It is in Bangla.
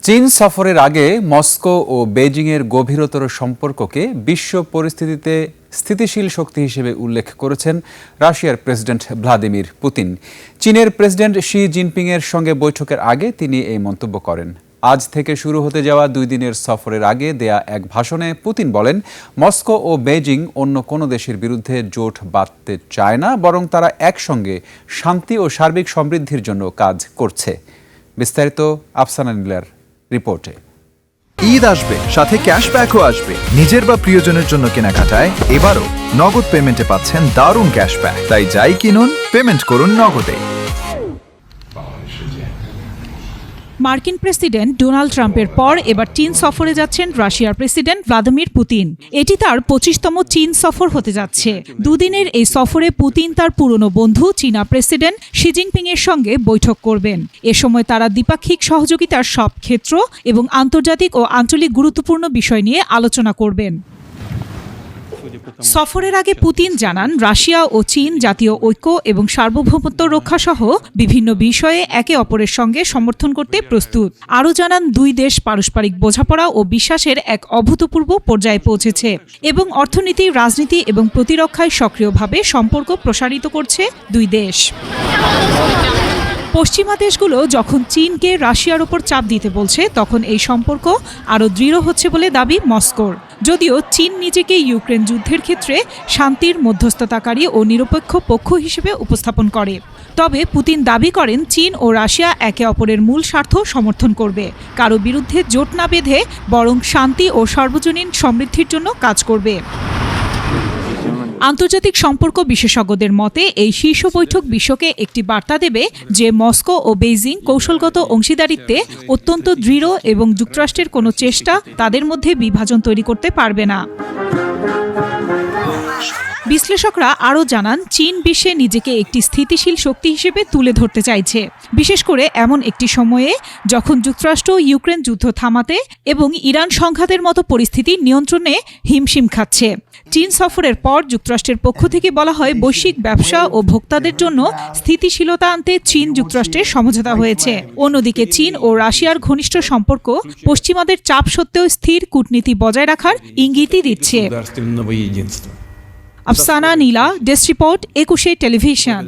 চীন সফরের আগে মস্কো ও বেজিংয়ের গভীরতর সম্পর্ককে বিশ্ব পরিস্থিতিতে স্থিতিশীল শক্তি হিসেবে উল্লেখ করেছেন রাশিয়ার প্রেসিডেন্ট ভ্লাদিমির পুতিন। চীনের প্রেসিডেন্ট শি জিনপিংয়ের সঙ্গে বৈঠকের আগে তিনি এই মন্তব্য করেন। আজ থেকে শুরু হতে যাওয়া 2 দিনের সফরের আগে দেয়া এক ভাষণে পুতিন বলেন, মস্কো ও বেজিং অন্য কোনো দেশের বিরুদ্ধে জোট বাঁধতে চায় না, বরং তারা একসঙ্গে শান্তি ও সার্বিক সমৃদ্ধির জন্য কাজ করছে। বিস্তারিত আফসানা নীলার রিপোর্টে। ঈদ আসবে, সাথে ক্যাশব্যাকও আসবে। নিজের বা প্রিয়জনের জন্য কেনাকাটায় এবারও নগদ পেমেন্টে পাচ্ছেন দারুণ ক্যাশব্যাক। তাই যাই কিনুন, পেমেন্ট করুন নগদে। মার্কিন প্রেসিডেন্ট ডোনাল্ড ট্রাম্পের পর এবার চীন সফরে যাচ্ছেন রাশিয়ার প্রেসিডেন্ট ভ্লাদিমির পুতিন। এটি তার 25তম চীন সফর হতে যাচ্ছে। দুদিনের এই সফরে পুতিন তার পুরনো বন্ধু চীনা প্রেসিডেন্ট শি জিনপিংয়ের সঙ্গে বৈঠক করবেন। এ সময় তারা দ্বিপাক্ষিক সহযোগিতার সব ক্ষেত্র এবং আন্তর্জাতিক ও আঞ্চলিক গুরুত্বপূর্ণ বিষয় নিয়ে আলোচনা করবেন। সফরের আগে পুতিন জানান, রাশিয়া ও চীন জাতীয় ঐক্য এবং সার্বভৌমত্ব রক্ষা সহ বিভিন্ন বিষয়ে একে অপরের সঙ্গে সমর্থন করতে প্রস্তুত। আরও জানান, দুই দেশ পারস্পরিক বোঝাপড়া ও বিশ্বাসের এক অভূতপূর্ব পর্যায়ে পৌঁছেছে এবং অর্থনীতি, রাজনীতি এবং প্রতিরক্ষায় সক্রিয়ভাবে সম্পর্ক প্রসারিত করছে দুই দেশ। পশ্চিমা দেশগুলো যখন চীনকে রাশিয়ার ওপর চাপ দিতে বলছে, তখন এই সম্পর্ক আরও দৃঢ় হচ্ছে বলে দাবি মস্কোর। যদিও চীন নিজেকে ইউক্রেন যুদ্ধের ক্ষেত্রে শান্তির মধ্যস্থতাকারী ও নিরপেক্ষ পক্ষ হিসেবে উপস্থাপন করে, তবে পুতিন দাবি করেন চীন ও রাশিয়া একে অপরের মূল স্বার্থ সমর্থন করবে, কারো বিরুদ্ধে জোট না বেঁধে বরং শান্তি ও সর্বজনীন সমৃদ্ধির জন্য কাজ করবে। আন্তর্জাতিক সম্পর্ক বিশেষজ্ঞদের মতে এই শীর্ষ বৈঠক বিশ্বকে একটি বার্তা দেবে যে মস্কো ও বেইজিং কৌশলগত অংশীদারিত্বে অত্যন্ত দৃঢ় এবং যুক্তরাষ্ট্রের কোনো চেষ্টা তাদের মধ্যে বিভাজন তৈরি করতে পারবে না। বিশ্লেষকরা আরও জানান, চীন বিশ্বে নিজেকে একটি স্থিতিশীল শক্তি হিসেবে তুলে ধরতে চাইছে, বিশেষ করে এমন একটি সময়ে যখন যুক্তরাষ্ট্র ইউক্রেন যুদ্ধ থামাতে এবং ইরান সংঘাতের মতো পরিস্থিতি নিয়ন্ত্রণে হিমশিম খাচ্ছে। চীন সফরের পর যুক্তরাষ্ট্রের পক্ষ থেকে বলা হয়, বৈশ্বিক ব্যবসা ও ভোক্তাদের জন্য স্থিতিশীলতা আনতে চীন যুক্তরাষ্ট্রের সমঝোতা হয়েছে। অন্যদিকে চীন ও রাশিয়ার ঘনিষ্ঠ সম্পর্ক পশ্চিমাদের চাপ সত্ত্বেও স্থির কূটনীতি বজায় রাখার ইঙ্গিতই দিচ্ছে। আফসানা নীলা, ডেস্ক রিপোর্ট, 21 টেলিভিশন।